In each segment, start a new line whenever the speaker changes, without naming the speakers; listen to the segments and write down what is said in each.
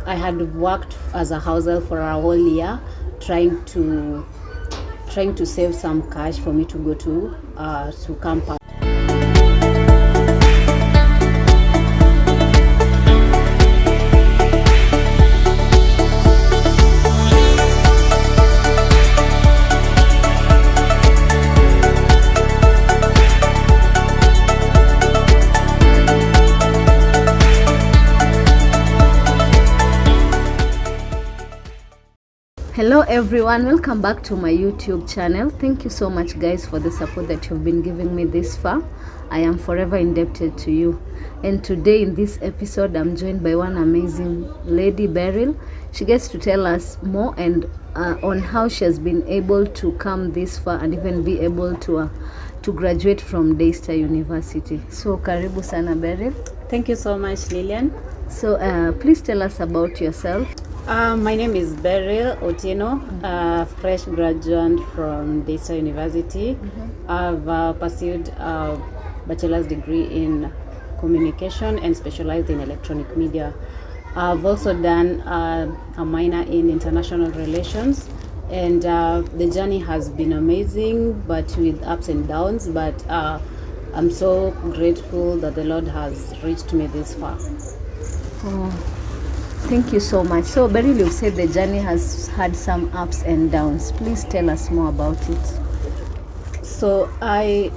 I had worked as a house help for a whole year, trying to save some cash for me to go to campus.
Hello everyone, welcome back to my YouTube channel. Thank you so much guys for the support that you've been giving me this far. I am forever indebted to you. And today in this episode I'm joined by one amazing lady, Beryl. She gets to tell us more and on how she has been able to come this far and even be able to graduate from Daystar University. So karibu sana Beryl.
Thank you so much, Lillian.
So please tell us about yourself.
My name is Beryl Otieno, a fresh graduate from Daystar University. I've pursued a bachelor's degree in communication and specialized in electronic media. I've also done a minor in international relations, and the journey has been amazing, but with ups and downs. But I'm so grateful that the Lord has reached me this far.
Thank you so much. So Beryl, you said the journey has had some ups and downs. Please tell us more about it.
So I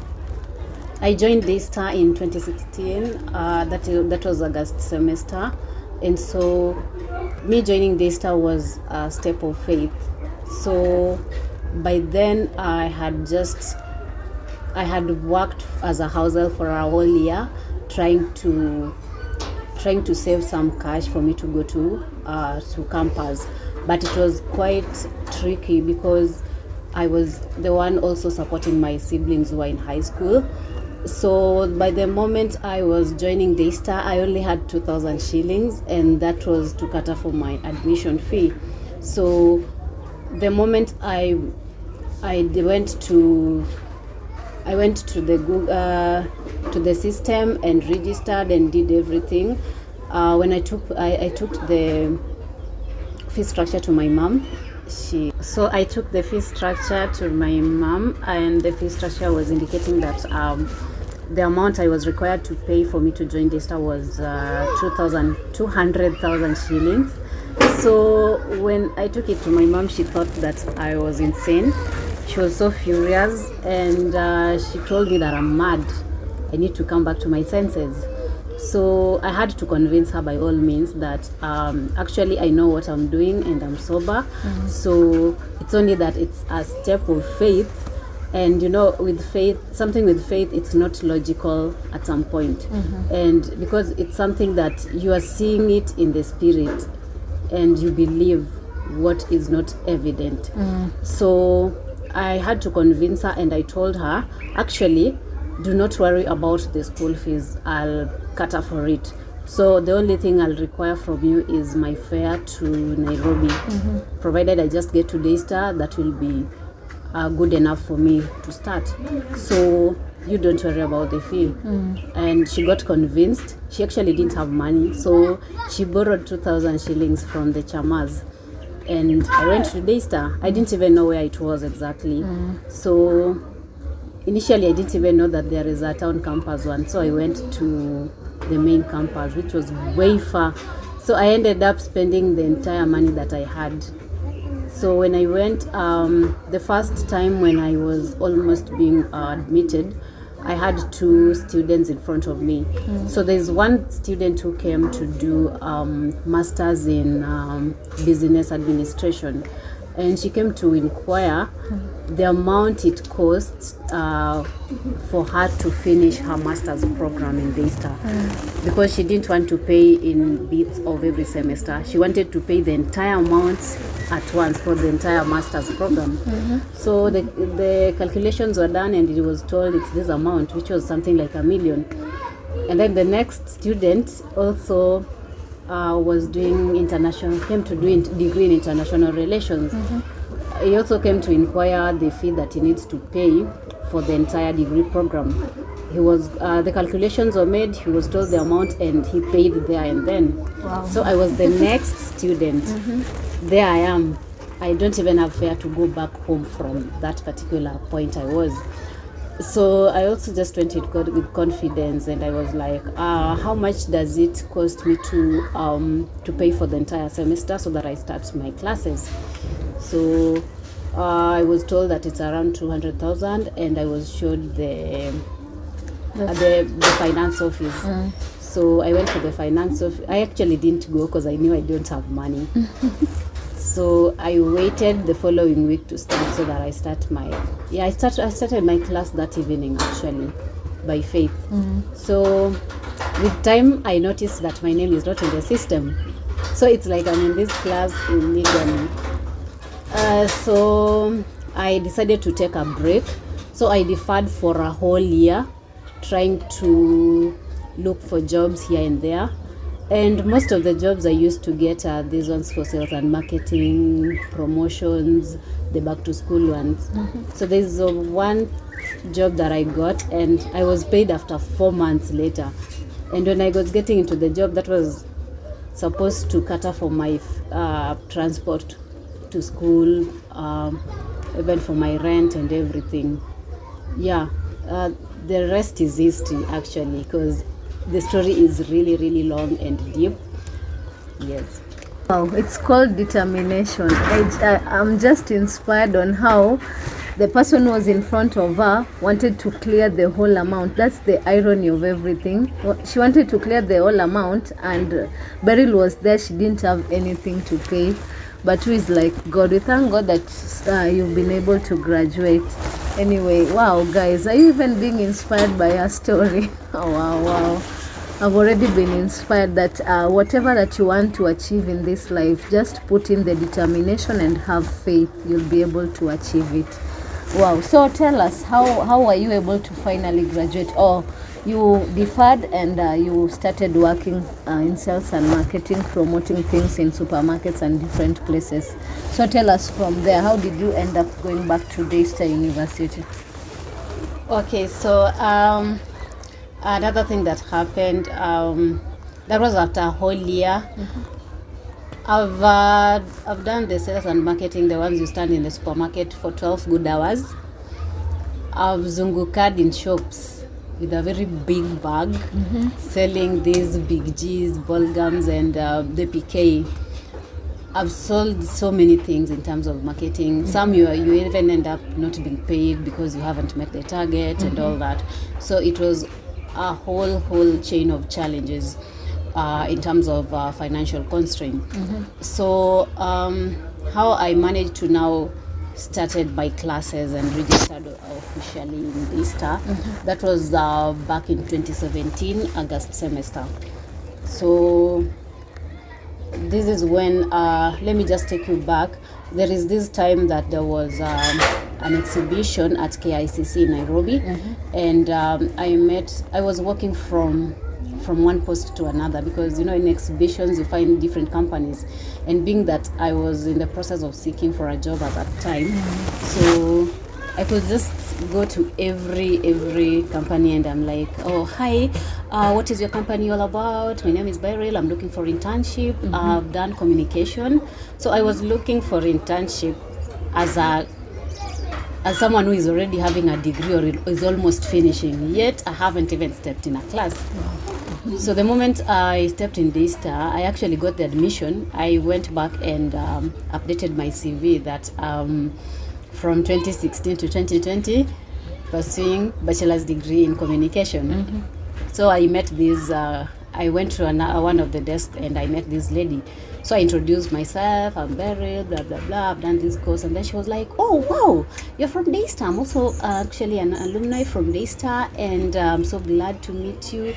joined Daystar in 2016. That was August semester, and so me joining Daystar was a step of faith. So by then I had worked as a house help for a whole year, trying to save some cash for me to go to campus. But it was quite tricky because I was the one also supporting my siblings who were in high school. So by the moment I was joining Daystar, I only had 2,000 shillings, and that was to cater for my admission fee. So the moment I went to the Google, to the system and registered and did everything. When I took the fee structure to my mom. So I took the fee structure to my mom, and the fee structure was indicating that the amount I was required to pay for me to join Daystar was 200,000 shillings. So when I took it to my mom, she thought that I was insane. She was so furious, and she told me that I'm mad. I need to come back to my senses. So I had to convince her by all means that actually I know what I'm doing and I'm sober. So it's only that it's a step of faith, and with faith, it's not logical at some point. And because it's something that you are seeing it in the spirit and you believe what is not evident. So I had to convince her, and I told her, actually, do not worry about the school fees. I'll cater for it. So the only thing I'll require from you is my fare to Nairobi. Provided I just get to Daystar, that will be good enough for me to start. So you don't worry about the fee. And she got convinced. She actually didn't have money, so she borrowed 2,000 shillings from the chamas. And I went to Daystar. I didn't even know where it was exactly. So initially I didn't even know that there is a town campus one. So I went to the main campus, which was way far. So I ended up spending the entire money that I had. So when I went, the first time when I was almost being admitted, I had two students in front of me. So there's one student who came to do masters in business administration, and she came to inquire the amount it costs for her to finish her master's program in Daystar, because she didn't want to pay in bits of every semester. She wanted to pay the entire amount at once for the entire master's program. So the calculations were done, and it was told it's this amount, which was something like $1 million. And then the next student also came to do degree in international relations. He also came to inquire the fee that he needs to pay for the entire degree program. the calculations were made, he was told the amount, and he paid there and then.
Wow.
So I was the next student. There I am. I don't even have fare to go back home from that particular point I was. So I also just went with confidence, and I was like, how much does it cost me to pay for the entire semester so that I start my classes? So I was told that it's around 200,000, and I was showed the finance office. So I went to the finance office. I actually didn't go because I knew I don't have money. So I waited the following week to start so that I started my class that evening, actually, by faith. So with time I noticed that my name is not in the system. So it's like I'm in this class illegally. So I decided to take a break. So I deferred for a whole year, trying to look for jobs here and there. And most of the jobs I used to get are these ones for sales and marketing, promotions, the back to school ones. So there's one job that I got, and I was paid after 4 months later. And when I was getting into the job, that was supposed to cater for my transport to school, even for my rent and everything. The rest is history, actually, because the story is really, really long and deep. Yes.
Wow, it's called determination. I'm just inspired on how the person who was in front of her wanted to clear the whole amount. That's the irony of everything. She wanted to clear the whole amount, and Beryl was there. She didn't have anything to pay. But who is like God? We thank God that you've been able to graduate. Anyway, wow, guys, are you even being inspired by her story? Oh, wow. I've already been inspired that whatever that you want to achieve in this life, just put in the determination and have faith. You'll be able to achieve it. Wow. So tell us, how are you able to finally graduate? Or you deferred and you started working in sales and marketing, promoting things in supermarkets and different places. So tell us from there, how did you end up going back to Daystar University?
Okay, so another thing that happened, that was after a whole year. I've done the sales and marketing, the ones you stand in the supermarket for 12 good hours. I've zungukad in shops with a very big bag, selling these big G's, ball gums, and the PK. I've sold so many things in terms of marketing. Some you even end up not being paid because you haven't met the target and all that. So it was a whole chain of challenges in terms of financial constraint. So how I managed to now started my classes and registered officially in Daystar. That was back in 2017, August semester. So this is when, let me just take you back. There is this time that there was an exhibition at KICC in Nairobi, and I was working from one post to another, because in exhibitions you find different companies, and being that I was in the process of seeking for a job at that time, so I could just go to every company and I'm like, oh hi, what is your company all about? My name is Beryl, I'm looking for internship. I've done communication, so I was looking for internship as someone who is already having a degree or is almost finishing, yet I haven't even stepped in a class. So the moment I stepped in Daystar, I actually got the admission. I went back and updated my CV that from 2016 to 2020 pursuing bachelor's degree in communication. So I met this, I went to one of the desks and I met this lady. So I introduced myself, I'm Beryl, blah, blah, blah, I've done this course. And then she was like, oh, wow, you're from Daystar. I'm also actually an alumni from Daystar, and I'm so glad to meet you.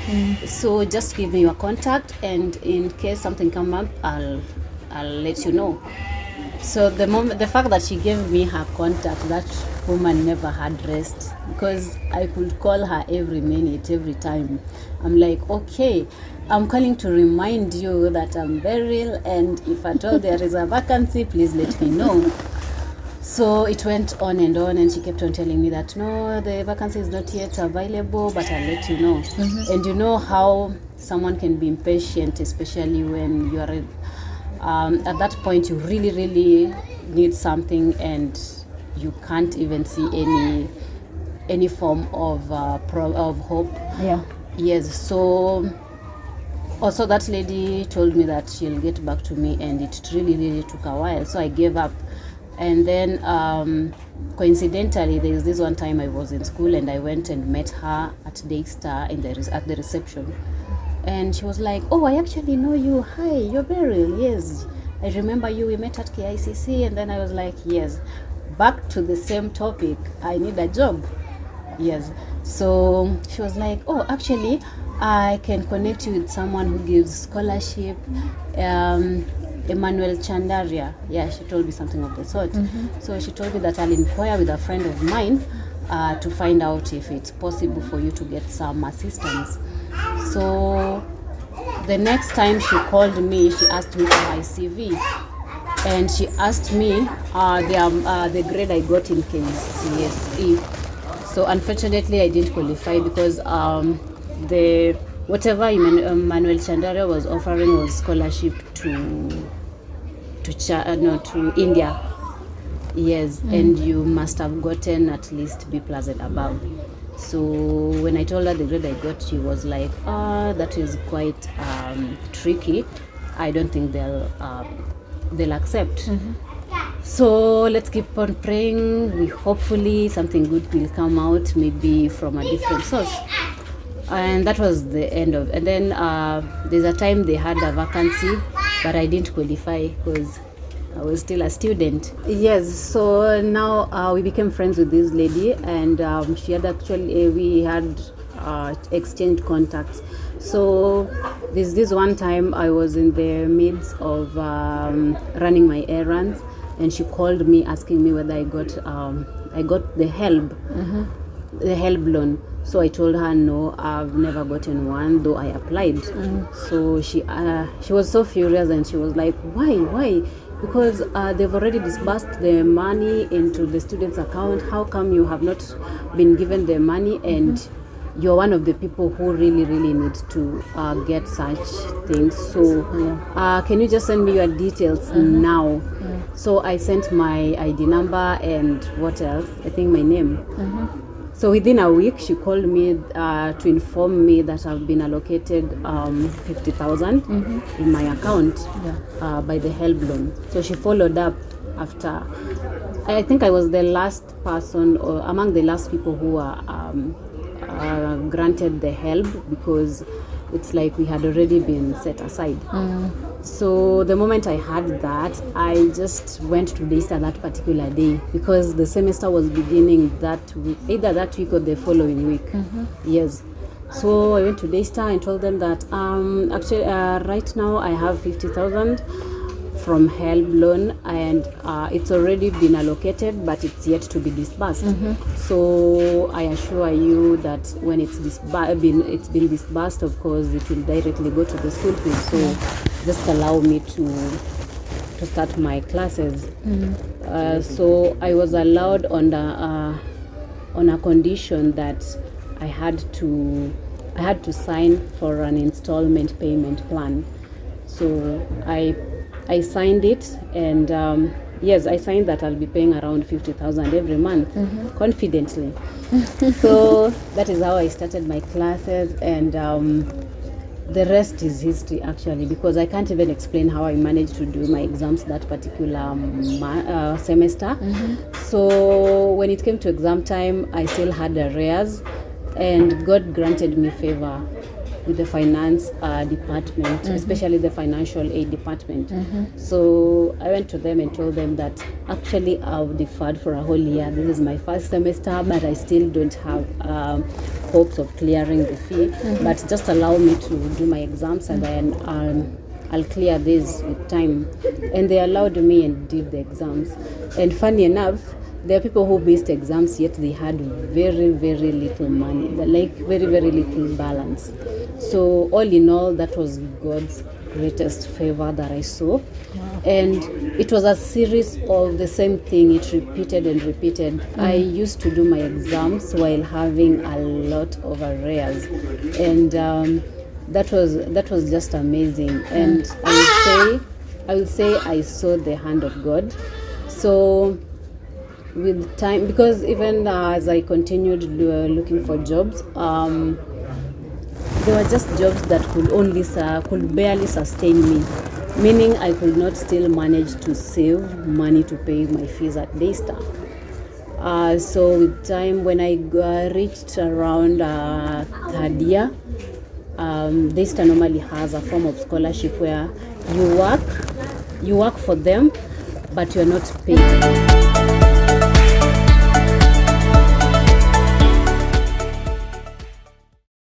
So just give me your contact, and in case something comes up, I'll let you know. So the fact that she gave me her contact, that woman never had rest, because I could call her every minute, every time. I'm like, okay, I'm calling to remind you that I'm Beryl, and if at all there is a vacancy, please let me know. So it went on, and she kept on telling me that no, the vacancy is not yet available, but I'll let you know. And you know how someone can be impatient, especially when you are at that point you really, really need something, and you can't even see any form of of hope.
Yeah.
Yes. So also that lady told me that she'll get back to me, and it really, really took a while. So I gave up. And then coincidentally, there is this one time I was in school, and I went and met her at Daystar at the reception. And she was like, oh, I actually know you. Hi, you're Beryl. Yes, I remember you. We met at KICC. And then I was like, yes. Back to the same topic. I need a job. Yes. So she was like, oh, actually, I can connect you with someone who gives scholarship. Emmanuel Chandaria. Yeah, she told me something of the sort. So she told me that I'll inquire with a friend of mine to find out if it's possible for you to get some assistance. So the next time she called me, she asked me for my CV, and she asked me the grade I got in KCSE. So unfortunately, I didn't qualify because the whatever Emmanuel Chandaria was offering was scholarship to India. Yes, and you must have gotten at least B+ and above. So when I told her the grade I got, she was like, that is quite tricky. I don't think they'll accept. So let's keep on praying. We hopefully something good will come out, maybe from a different source. And that was the end of. And then there's a time they had a vacancy, but I didn't qualify because I was still a student. Yes, so now we became friends with this lady, and she had actually we had exchanged contacts. So there's this one time I was in the midst of running my errands, and she called me asking me whether I got the HELB, the HELB loan. So I told her no, I've never gotten one, though I applied. So she was so furious, and she was like, why? Because they've already disbursed the money into the student's account. How come you have not been given the money? And you're one of the people who really, really need to get such things. So can you just send me your details now? So I sent my ID number and what else? I think my name. So within a week, she called me to inform me that I've been allocated 50,000 in my account by the HELB loan. So she followed up after. I think I was the last person, or among the last people who were granted the HELB, because it's like we had already been set aside. So the moment I had that, I just went to Daystar that particular day, because the semester was beginning that week, either that week or the following week. Yes. So I went to Daystar and told them that actually right now I have 50,000 from HELB loan, and it's already been allocated, but it's yet to be disbursed. So I assure you that when it's been disbursed, of course it will directly go to the school fees. So just allow me to start my classes. So I was allowed on a condition that I had to sign for an installment payment plan. So I signed it, and yes, I signed that I'll be paying around 50,000 every month, confidently. So that is how I started my classes, and the rest is history, actually, because I can't even explain how I managed to do my exams that particular semester. So when it came to exam time, I still had arrears, and God granted me favor with the finance department, especially the financial aid department. So I went to them and told them that actually I've deferred for a whole year. This is my first semester, but I still don't have hopes of clearing the fee. But just allow me to do my exams, and then I'll clear this with time. And they allowed me and did the exams. And funny enough, there are people who missed exams, yet they had very, very little money, like very, very little balance. So all in all, that was God's greatest favor that I saw. And it was a series of the same thing. It repeated and repeated. I used to do my exams while having a lot of arrears, and that was just amazing. And I will say I saw the hand of God. So with time, because even as I continued looking for jobs, they were just jobs that could barely sustain me, meaning I could not still manage to save money to pay my fees at Daystar. So with time, when I reached around third year, Daystar normally has a form of scholarship where you work for them, but you're not paid.